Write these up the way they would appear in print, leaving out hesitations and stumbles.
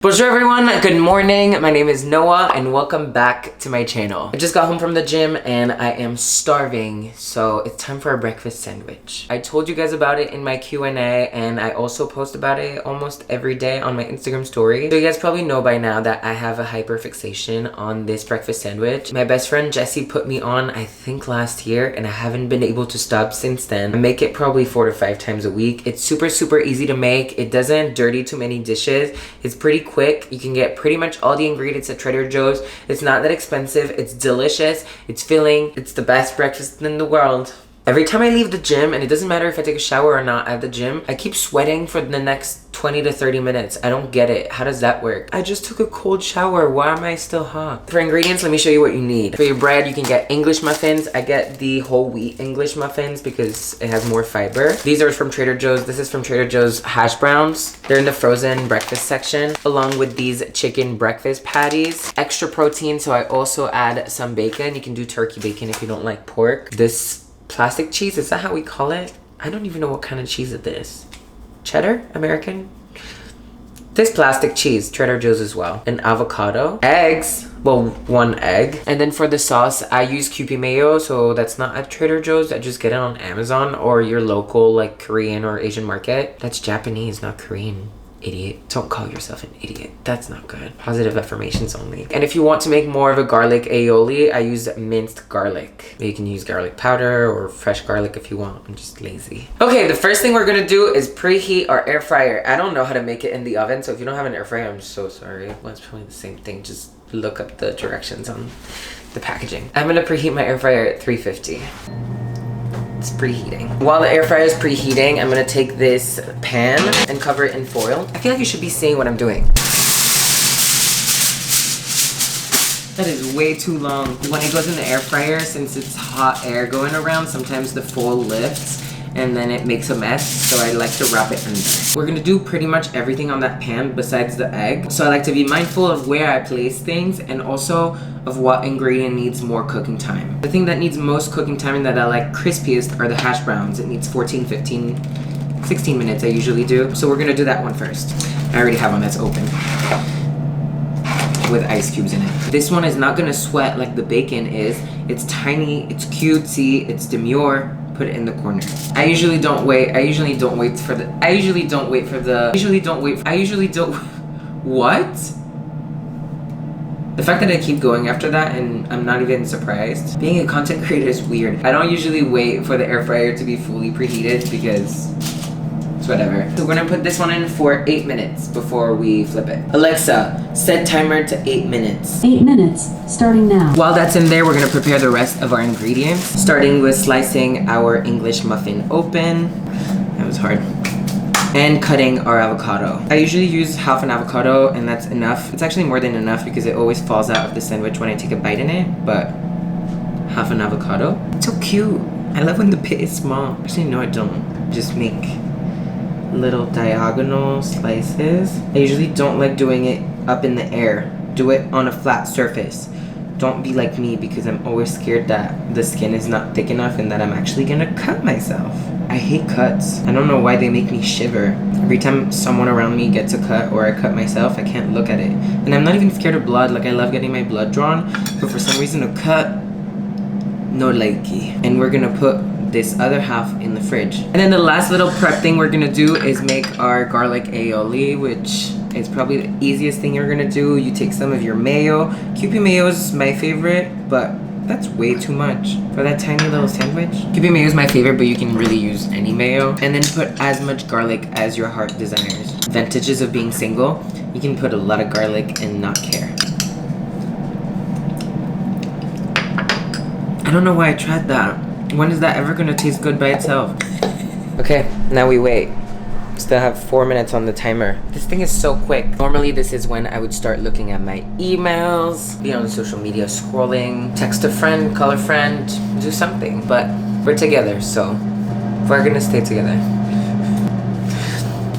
Bonjour everyone, good morning. My name is Noah and welcome back to my channel. I just got home from the gym and I am starving, so it's time for a breakfast sandwich. I told you guys about it in my Q&A and I also post about it almost every day on my Instagram story. So you guys probably know by now that I have a hyperfixation on this breakfast sandwich. My best friend Jessie put me on, I think last year, and I haven't been able to stop since then. I make it probably 4 to 5 times a week. It's super easy to make. It doesn't dirty too many dishes. It's pretty quick. You can get pretty much all the ingredients at Trader Joe's. It's not that expensive. It's delicious. It's filling. It's the best breakfast in the world. Every time I leave the gym, and it doesn't matter if I take a shower or not at the gym, I keep sweating for the next 20 to 30 minutes. I don't get it. How does that work? I just took a cold shower. Why am I still hot? For ingredients, let me show you what you need. For your bread, you can get English muffins. I get the whole wheat English muffins because it has more fiber. These are from Trader Joe's. This is from Trader Joe's hash browns. They're in the frozen breakfast section, along with these chicken breakfast patties. Extra protein, so I also add some bacon. You can do turkey bacon if you don't like pork. This plastic cheese, is that how we call it? I don't even know what kind of cheese it is. Cheddar? American? This plastic cheese, Trader Joe's as well. An avocado. Eggs. Well, 1 egg. And then for the sauce, I use Kewpie mayo, so that's not at Trader Joe's. I just get it on Amazon or your local like Korean or Asian market. That's Japanese, not Korean. Idiot. Don't call yourself an idiot. That's not good. Positive affirmations only. And if you want to make more of a garlic aioli, I use minced garlic. You can use garlic powder or fresh garlic if you want. I'm just lazy. Okay, the first thing we're gonna do is preheat our air fryer. I don't know how to make it in the oven, so if you don't have an air fryer, I'm so sorry. Well, it's probably the same thing. Just look up the directions on the packaging. I'm gonna preheat my air fryer at 350. It's preheating. While the air fryer is preheating, I'm gonna take this pan and cover it in foil. I feel like you should be seeing what I'm doing. That is way too long. When it goes in the air fryer, since it's hot air going around, sometimes the foil lifts and then it makes a mess, so I like to wrap it under. We're gonna do pretty much everything on that pan besides the egg. So I like to be mindful of where I place things and also of what ingredient needs more cooking time. The thing that needs most cooking time and that I like crispiest are the hash browns. It needs 14, 15, 16 minutes I usually do. So we're gonna do that one first. I already have one that's open with ice cubes in it. This one is not gonna sweat like the bacon is. It's tiny, it's cutesy, it's demure. Put it in the corner. I usually don't wait for the what? The fact that I keep going after that and I'm not even surprised. Being a content creator is weird. I don't usually wait for the air fryer to be fully preheated because it's whatever. So we're gonna put this one in for 8 minutes before we flip it. Alexa, set timer to 8 minutes. 8 minutes, starting now. While that's in there, we're gonna prepare the rest of our ingredients, starting with slicing our English muffin open. That was hard. And cutting our avocado. I usually use half an avocado and that's enough. It's actually more than enough because it always falls out of the sandwich when I take a bite in it, but half an avocado. It's so cute. I love when the pit is small. Actually, no, I don't. Just make little diagonal slices. I usually don't like doing it up in the air. Do it on a flat surface. Don't be like me because I'm always scared that the skin is not thick enough and that I'm actually gonna cut myself. I hate cuts. I don't know why they make me shiver. Every time someone around me gets a cut or I cut myself, I can't look at it. And I'm not even scared of blood. Like, I love getting my blood drawn, but for some reason a cut, no likey. And we're gonna put this other half in the fridge. And then the last little prep thing we're gonna do is make our garlic aioli, which is probably the easiest thing you're gonna do. You take some of your mayo. Kewpie mayo is my favorite, but that's way too much for that tiny little sandwich. Kewpie mayo is my favorite, but you can really use any mayo. And then put as much garlic as your heart desires. Advantages of being single, you can put a lot of garlic and not care. I don't know why I tried that. When is that ever gonna taste good by itself? Okay, now we wait. Still have 4 minutes on the timer. This thing is so quick. Normally this is when I would start looking at my emails, be on social media scrolling, text a friend, call a friend, do something. But we're together, so we're gonna stay together.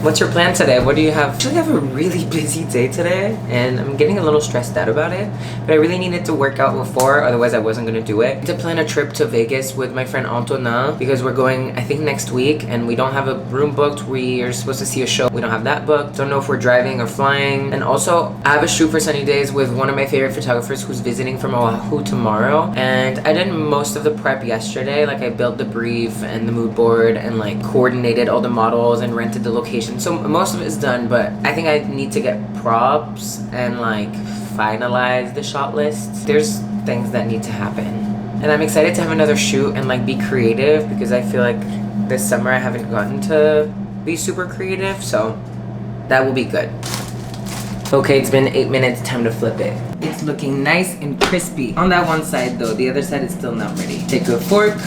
What's your plan today? What do you have? I actually have a really busy day today and I'm getting a little stressed out about it, but I really needed to work out before, otherwise I wasn't gonna do it. To plan a trip to Vegas with my friend Antona because we're going, I think, next week, and we don't have a room booked. We are supposed to see a show. We don't have that booked. Don't know if we're driving or flying. And also, I have a shoot for Sunny Days with one of my favorite photographers who's visiting from Oahu tomorrow. And I did most of the prep yesterday. Like, I built the brief and the mood board and like coordinated all the models and rented the location. So most of it is done, but I think I need to get props and like finalize the shot list. There's things that need to happen. And I'm excited to have another shoot and like be creative because I feel like this summer I haven't gotten to be super creative, so that will be good. Okay, it's been 8 minutes, time to flip it. It's looking nice and crispy. On that one side though, the other side is still not ready. Take a fork,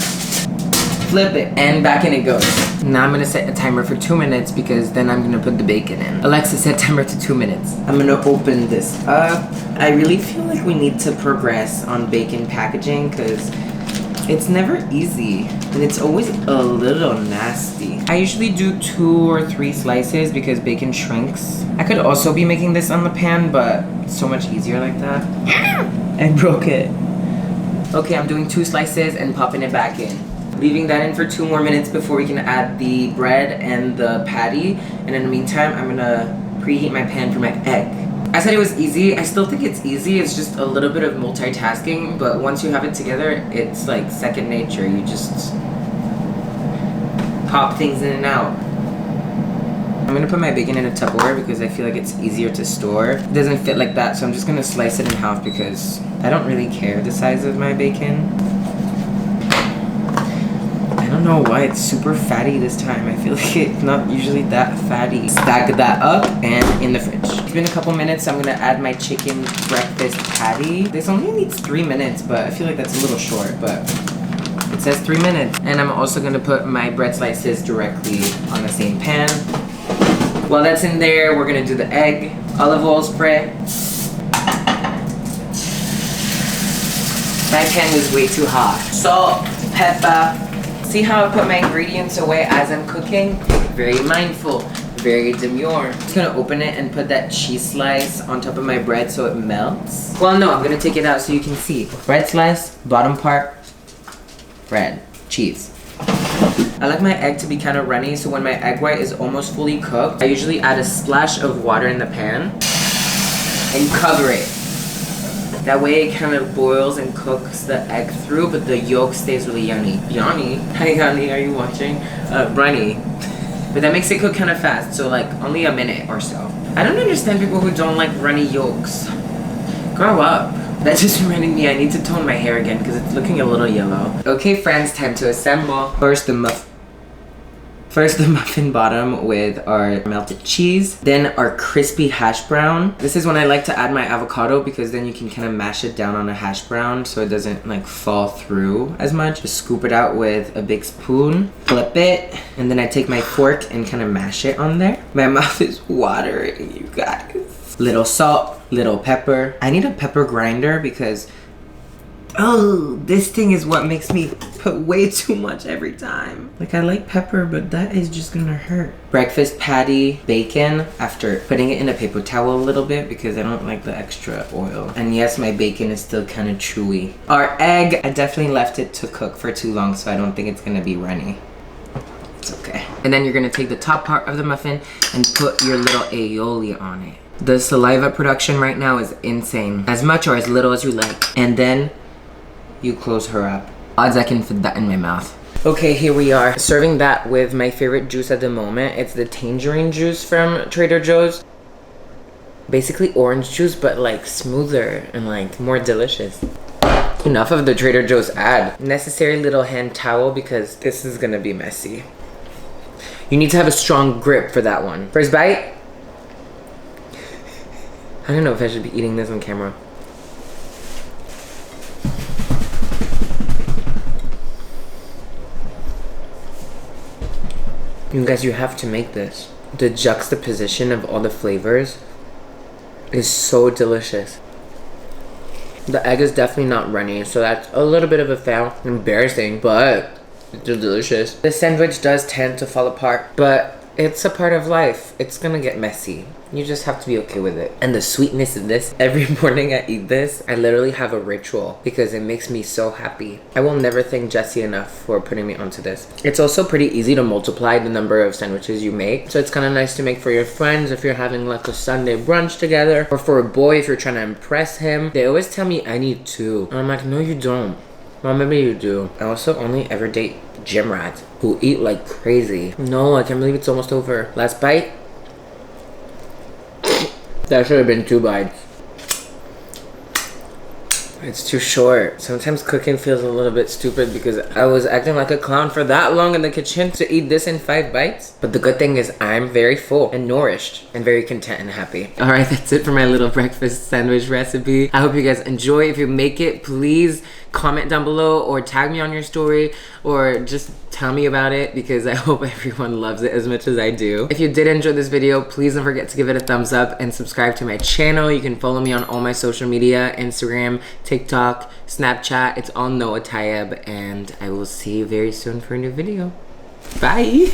flip it, and back in it goes. Now I'm gonna set a timer for 2 minutes because then I'm gonna put the bacon in. Alexa, set timer to 2 minutes. I'm gonna open this up. I really feel like we need to progress on bacon packaging because it's never easy and it's always a little nasty. I usually do 2 or 3 slices because bacon shrinks. I could also be making this on the pan, but it's so much easier like that. I broke it. Okay, I'm doing 2 slices and popping it back in. Leaving that in for 2 more minutes before we can add the bread and the patty. And in the meantime, I'm gonna preheat my pan for my egg. I said it was easy. I still think it's easy. It's just a little bit of multitasking, but once you have it together, it's like second nature. You just pop things in and out. I'm gonna put my bacon in a Tupperware because I feel like it's easier to store. It doesn't fit like that, so I'm just gonna slice it in half because I don't really care the size of my bacon. I don't know why it's super fatty this time. I feel like it's not usually that fatty. Stack that up and in the fridge. It's been a couple minutes, so I'm gonna add my chicken breakfast patty. This only needs 3 minutes, but I feel like that's a little short, but it says 3 minutes. And I'm also gonna put my bread slices directly on the same pan. While that's in there, we're gonna do the egg. Olive oil spray. My pan was way too hot. Salt, pepper. See how I put my ingredients away as I'm cooking? Very mindful, very demure. I'm just gonna open it and put that cheese slice on top of my bread so it melts. Well, no, I'm gonna take it out so you can see. Bread slice, bottom part, bread, cheese. I like my egg to be kind of runny, so when my egg white is almost fully cooked, I usually add a splash of water in the pan and cover it. That way it kind of boils and cooks the egg through, but the yolk stays really yummy. Yummy? Hi, Yanni, are you watching? Runny. But that makes it cook kind of fast, so like only a minute or so. I don't understand people who don't like runny yolks. Grow up. That just reminded me I need to tone my hair again because it's looking a little yellow. Okay, friends, time to assemble. First the muffin bottom with our melted cheese. Then our crispy hash brown. This is when I like to add my avocado because then you can kind of mash it down on a hash brown so it doesn't like fall through as much. Just scoop it out with a big spoon, flip it, and then I take my fork and kind of mash it on there. My mouth is watering, you guys. Little salt, little pepper. I need a pepper grinder because this thing is what makes me put way too much every time. Like, I like pepper, but that is just gonna hurt. Breakfast patty, bacon, after putting it in a paper towel a little bit because I don't like the extra oil. And yes, my bacon is still kind of chewy. Our egg, I definitely left it to cook for too long, so I don't think it's gonna be runny. It's okay. And then you're gonna take the top part of the muffin and put your little aioli on it. The saliva production right now is insane. As much or as little as you like. And then you close her up. Odds I can fit that in my mouth. Okay, here we are. Serving that with my favorite juice at the moment. It's the tangerine juice from Trader Joe's. Basically orange juice, but like smoother and like more delicious. Enough of the Trader Joe's ad. Necessary little hand towel because this is gonna be messy. You need to have a strong grip for that one. First bite. I don't know if I should be eating this on camera. You guys, you have to make this. The juxtaposition of all the flavors is so delicious. The egg is definitely not runny, so that's a little bit of a fail. Embarrassing, but it's delicious. The sandwich does tend to fall apart, but It's a part of life. It's gonna get messy. You just have to be okay with it. And the sweetness of this, every morning I eat this, I literally have a ritual because it makes me so happy. I will never thank Jesse enough for putting me onto this. It's also pretty easy to multiply the number of sandwiches you make. So it's kind of nice to make for your friends if you're having like a Sunday brunch together, or for a boy if you're trying to impress him. They always tell me I need 2. And I'm like, no you don't. Well, maybe you do. I also only ever date gym rats who eat like crazy. No, I can't believe it's almost over. Last bite. That should have been 2 bites. It's too short. Sometimes cooking feels a little bit stupid because I was acting like a clown for that long in the kitchen to eat this in 5 bites. But the good thing is I'm very full and nourished and very content and happy. All right, that's it for my little breakfast sandwich recipe. I hope you guys enjoy. If you make it, please comment down below or tag me on your story or just tell me about it because I hope everyone loves it as much as I do. If you did enjoy this video, please don't forget to give it a thumbs up and subscribe to my channel. You can follow me on all my social media, Instagram, TikTok, Snapchat. It's all Noah Tayeb, and I will see you very soon for a new video. Bye.